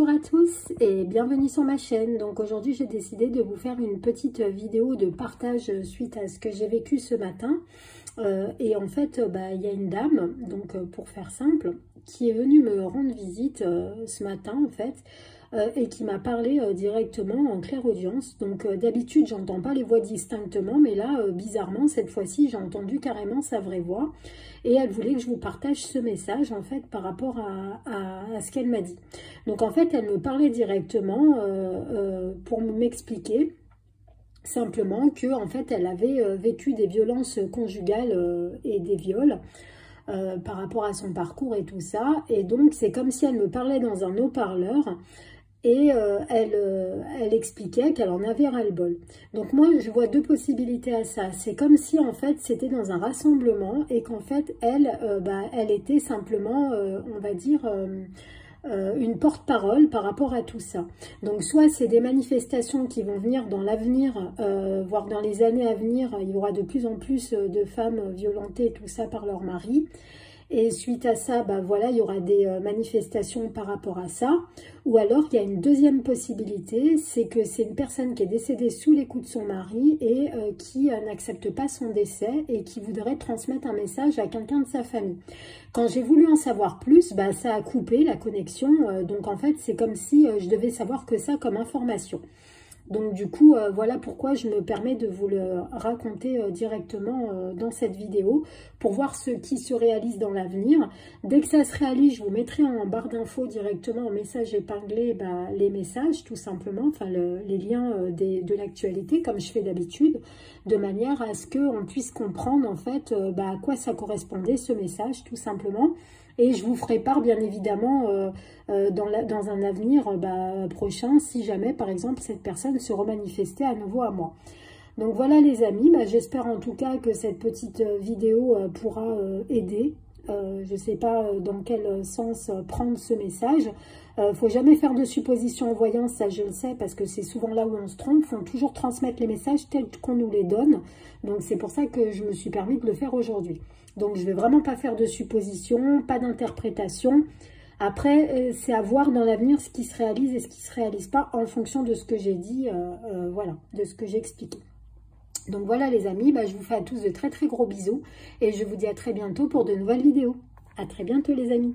Bonjour à tous et bienvenue sur ma chaîne. Donc aujourd'hui j'ai décidé de vous faire une petite vidéo de partage suite à ce que j'ai vécu ce matin. Et en fait il y a une dame, donc pour faire simple, qui est venue me rendre visite ce matin en fait. Et qui m'a parlé directement en clairaudience. Donc d'habitude j'entends pas les voix distinctement, mais là bizarrement cette fois-ci j'ai entendu carrément sa vraie voix et elle voulait que je vous partage ce message en fait par rapport à ce qu'elle m'a dit. Donc en fait elle me parlait directement pour m'expliquer simplement que en fait elle avait vécu des violences conjugales et des viols par rapport à son parcours et tout ça, et donc c'est comme si elle me parlait dans un haut-parleur. Et elle expliquait qu'elle en avait ras-le-bol. Donc moi, je vois deux possibilités à ça. C'est comme si, en fait, c'était dans un rassemblement et qu'en fait, elle était simplement, on va dire, une porte-parole par rapport à tout ça. Donc soit c'est des manifestations qui vont venir dans l'avenir, voire dans les années à venir, il y aura de plus en plus de femmes violentées, tout ça par leur mari. Et suite à ça, voilà, il y aura des manifestations par rapport à ça. Ou alors, il y a une deuxième possibilité, c'est que c'est une personne qui est décédée sous les coups de son mari et qui n'accepte pas son décès et qui voudrait transmettre un message à quelqu'un de sa famille. Quand j'ai voulu en savoir plus, ça a coupé la connexion. Donc en fait, c'est comme si je devais savoir que ça comme information. Donc du coup, voilà pourquoi je me permets de vous le raconter directement dans cette vidéo, pour voir ce qui se réalise dans l'avenir. Dès que ça se réalise, je vous mettrai en barre d'infos directement en message épinglé les messages, tout simplement, enfin les liens de l'actualité, comme je fais d'habitude, de manière à ce qu'on puisse comprendre en fait à quoi ça correspondait ce message, tout simplement. Et je vous ferai part, bien évidemment, dans un avenir prochain, si jamais, par exemple, cette personne se remanifestait à nouveau à moi. Donc voilà les amis, j'espère en tout cas que cette petite vidéo pourra aider. Je ne sais pas dans quel sens prendre ce message. Faut jamais faire de suppositions en voyance, ça je le sais, parce que c'est souvent là où on se trompe. Il faut toujours transmettre les messages tels qu'on nous les donne. Donc c'est pour ça que je me suis permis de le faire aujourd'hui. Donc je ne vais vraiment pas faire de suppositions, pas d'interprétation. Après, c'est à voir dans l'avenir ce qui se réalise et ce qui ne se réalise pas en fonction de ce que j'ai dit, voilà, de ce que j'ai expliqué. Donc voilà les amis, je vous fais à tous de très très gros bisous et je vous dis à très bientôt pour de nouvelles vidéos. À très bientôt les amis.